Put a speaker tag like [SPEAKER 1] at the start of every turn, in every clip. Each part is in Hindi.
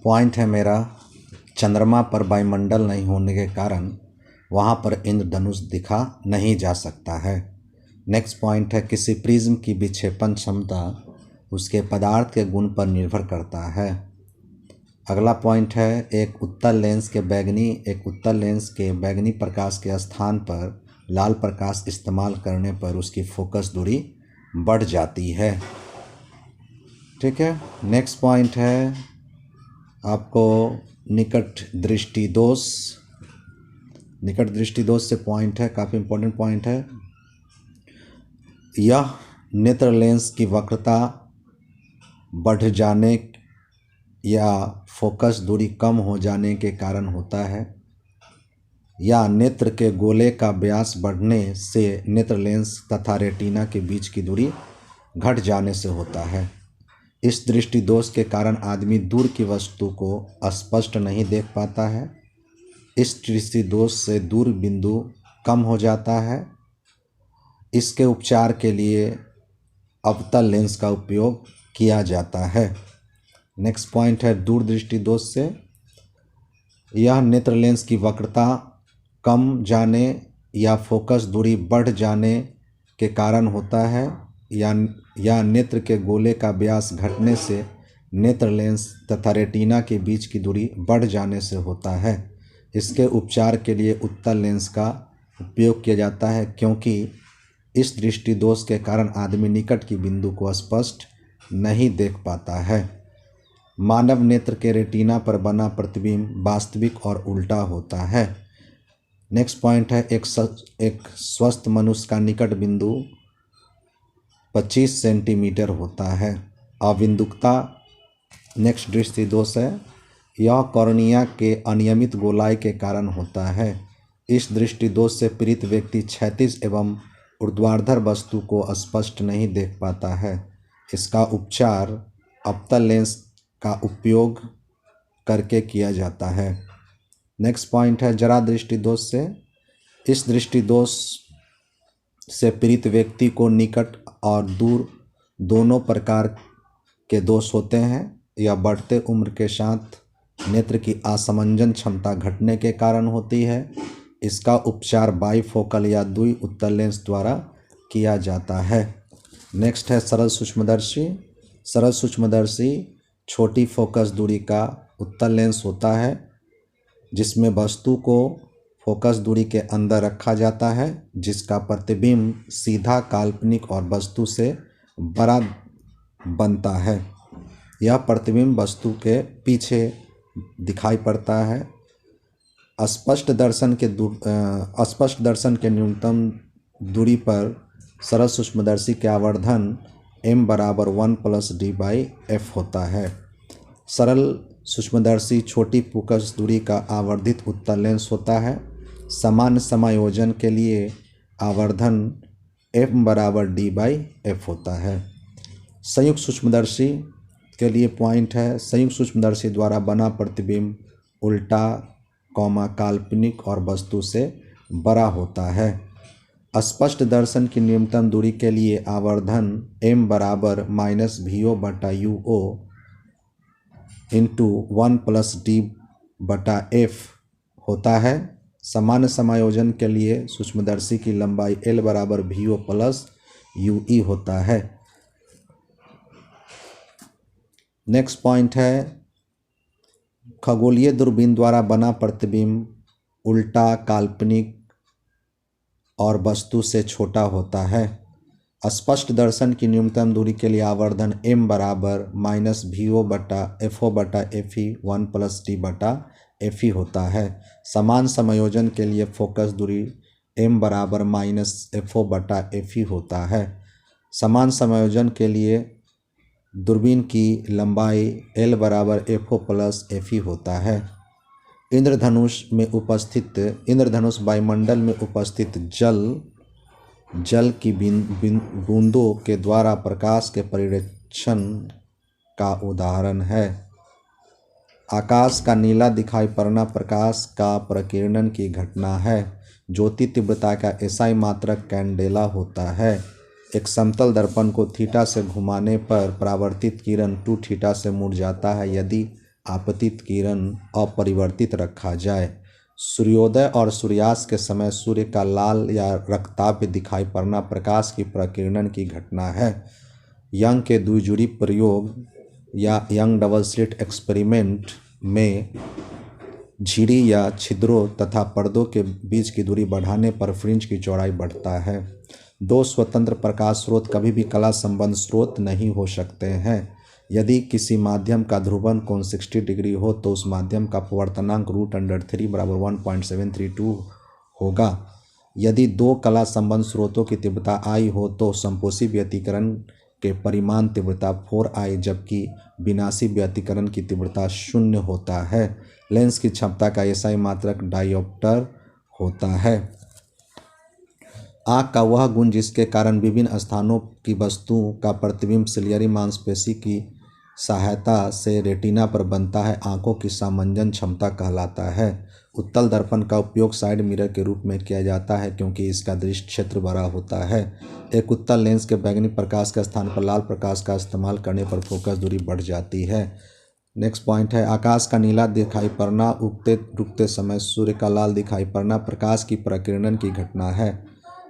[SPEAKER 1] पॉइंट है मेरा, चंद्रमा पर वायुमंडल नहीं होने के कारण वहाँ पर इंद्रधनुष दिखा नहीं जा सकता है। नेक्स्ट पॉइंट है, किसी प्रिज्म की विक्षेपण क्षमता उसके पदार्थ के गुण पर निर्भर करता है। अगला पॉइंट है, एक उत्तल लेंस के बैगनी प्रकाश के स्थान पर लाल प्रकाश इस्तेमाल करने पर उसकी फोकस दूरी बढ़ जाती है। ठीक है। नेक्स्ट पॉइंट है आपको निकट दृष्टि दोष से पॉइंट है, काफ़ी इम्पोर्टेंट पॉइंट है। यह नेत्र लेंस की वक्रता बढ़ जाने या फोकस दूरी कम हो जाने के कारण होता है, या नेत्र के गोले का व्यास बढ़ने से नेत्र लेंस तथा रेटिना के बीच की दूरी घट जाने से होता है। इस दृष्टि दोष के कारण आदमी दूर की वस्तु को स्पष्ट नहीं देख पाता है। इस दृष्टि दोष से दूर बिंदु कम हो जाता है। इसके उपचार के लिए अवतल लेंस का उपयोग किया जाता है। नेक्स्ट पॉइंट है, दूरदृष्टि दोष से यह नेत्र लेंस की वक्रता कम जाने या फोकस दूरी बढ़ जाने के कारण होता है, या नेत्र के गोले का व्यास घटने से नेत्र लेंस तथा रेटिना के बीच की दूरी बढ़ जाने से होता है। इसके उपचार के लिए उत्तल लेंस का उपयोग किया जाता है, क्योंकि इस दृष्टि दोष के कारण आदमी निकट की बिंदु को स्पष्ट नहीं देख पाता है। मानव नेत्र के रेटिना पर बना प्रतिबिंब वास्तविक और उल्टा होता है। नेक्स्ट पॉइंट है, एक स्वस्थ मनुष्य का निकट बिंदु 25 सेंटीमीटर होता है। अबिंदुकता नेक्स्ट दृष्टि दोष है, यह कॉर्निया के अनियमित गोलाई के कारण होता है। इस दृष्टि दोष से पीड़ित व्यक्ति क्षैतिज एवं ऊर्ध्वाधर वस्तु को स्पष्ट नहीं देख पाता है। इसका उपचार अवतल लेंस का उपयोग करके किया जाता है। नेक्स्ट पॉइंट है, जरा दृष्टि दोष से इस दृष्टि दोष से पीड़ित व्यक्ति को निकट और दूर दोनों प्रकार के दोष होते हैं। यह बढ़ते उम्र के साथ नेत्र की असमंजन क्षमता घटने के कारण होती है। इसका उपचार बाइफोकल या द्वि उत्तल लेंस द्वारा किया जाता है। नेक्स्ट है सरल सूक्ष्मदर्शी छोटी फोकस दूरी का उत्तल लेंस होता है, जिसमें वस्तु को फोकस दूरी के अंदर रखा जाता है, जिसका प्रतिबिंब सीधा काल्पनिक और वस्तु से बड़ा बनता है। यह प्रतिबिंब वस्तु के पीछे दिखाई पड़ता है। अस्पष्ट दर्शन के न्यूनतम दूरी पर सरल सूक्ष्मदर्शी के आवर्धन m बराबर 1 + d/f होता है। सरल सूक्ष्मदर्शी छोटी फोकस दूरी का आवर्धित उत्तल लेंस होता है। समान समायोजन के लिए आवर्धन m बराबर d/f होता है। संयुक्त सूक्ष्मदर्शी के लिए पॉइंट है, संयुक्त सूक्ष्मदर्शी द्वारा बना प्रतिबिंब उल्टा काल्पनिक और वस्तु से बड़ा होता है। स्पष्ट दर्शन की न्यूनतम दूरी के लिए आवर्धन m बराबर -VO/UO × 1 + d/f होता है। सामान्य समायोजन के लिए सूक्ष्मदर्शी की लंबाई L बराबर VO + UE होता है। नेक्स्ट पॉइंट है, खगोलीय दूरबीन द्वारा बना प्रतिबिंब उल्टा काल्पनिक और वस्तु से छोटा होता है। स्पष्ट दर्शन की न्यूनतम दूरी के लिए आवर्धन m बराबर -VO/FO/FE 1 + d/FE होता है। समान समायोजन के लिए फोकस दूरी m बराबर -FO/FE होता है। समान समायोजन के लिए दूरबीन की लंबाई L बराबर FO + FE होता है। इंद्रधनुष वायुमंडल में उपस्थित जल की बूंदों के द्वारा प्रकाश के परिरक्षण का उदाहरण है। आकाश का नीला दिखाई पड़ना प्रकाश का प्रकीर्णन की घटना है। ज्योति तीव्रता का एसआई मात्रक कैंडेला होता है। एक समतल दर्पण को थीटा से घुमाने पर परावर्तित किरण 2 थीटा से मुड़ जाता है। यदि आपतित किरण अपरिवर्तित रखा जाए। सूर्योदय और सूर्यास्त के समय सूर्य का लाल या रक्ताभ दिखाई पड़ना प्रकाश की प्रकीर्णन की घटना है। यंग के द्विजुड़ी प्रयोग या यंग डबल स्लिट एक्सपेरिमेंट में झिरी या छिद्रों तथा पर्दों के बीच की दूरी बढ़ाने पर फ्रिंज की चौड़ाई बढ़ता है। दो स्वतंत्र प्रकाश स्रोत कभी भी कला संबंध स्रोत नहीं हो सकते हैं। यदि किसी माध्यम का ध्रुवन कोण 60 डिग्री हो तो उस माध्यम का अपवर्तनांक √3 बराबर 1.732 होगा। यदि दो कला संबंध स्रोतों की तीव्रता I हो तो संपोषी व्यतिकरण के परिमाण तीव्रता 4I जबकि विनाशी व्यतिकरण की तीव्रता 0 होता है। लेंस की क्षमता का SI मात्रक डायोप्टर होता है। आँख का वह गुण जिसके कारण विभिन्न स्थानों की वस्तुओं का प्रतिबिंब सिलियरी मांसपेशी की सहायता से रेटिना पर बनता है, आँखों की सामंजन क्षमता कहलाता है। उत्तल दर्पण का उपयोग साइड मिरर के रूप में किया जाता है क्योंकि इसका दृश्य क्षेत्र बड़ा होता है। एक उत्तल लेंस के बैंगनी प्रकाश के स्थान पर लाल प्रकाश का इस्तेमाल करने पर फोकस दूरी बढ़ जाती है। नेक्स्ट पॉइंट है आकाश का नीला दिखाई पड़ना, उगते रुकते समय सूर्य का लाल दिखाई पड़ना प्रकाश की प्रकीर्णन की घटना है।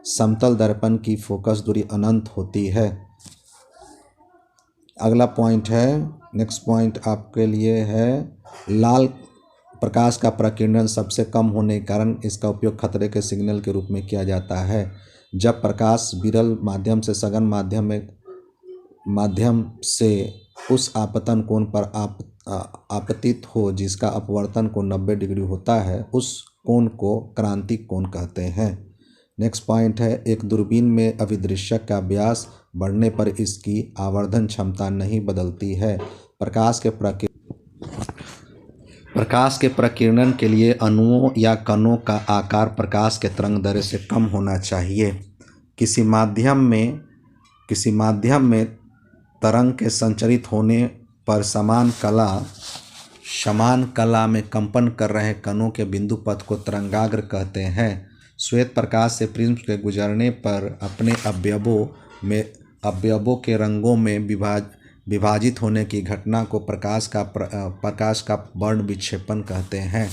[SPEAKER 1] समतल दर्पण की फोकस दूरी अनंत होती है। अगला पॉइंट है, नेक्स्ट पॉइंट आपके लिए है लाल प्रकाश का प्रकीर्णन सबसे कम होने के कारण इसका उपयोग खतरे के सिग्नल के रूप में किया जाता है। जब प्रकाश विरल माध्यम से सघन माध्यम से उस आपतन कोण पर आपतित हो जिसका अपवर्तन कोण 90 डिग्री होता है, उस कोण को क्रांतिक कोण कहते हैं। नेक्स्ट पॉइंट है एक दूरबीन में अभिदृश्यक का व्यास बढ़ने पर इसकी आवर्धन क्षमता नहीं बदलती है। प्रकाश के प्रकीर्णन के लिए अणुओं या कणों का आकार प्रकाश के तरंगदैर्घ्य से कम होना चाहिए। किसी माध्यम में तरंग के संचरित होने पर समान कला में कंपन कर रहे कणों के बिंदु पथ को तरंगाग्र कहते हैं। श्वेत प्रकाश से प्रिज्म के गुजरने पर अपने अवयवों के रंगों में विभाजित होने की घटना को प्रकाश का वर्ण विक्षेपण कहते हैं।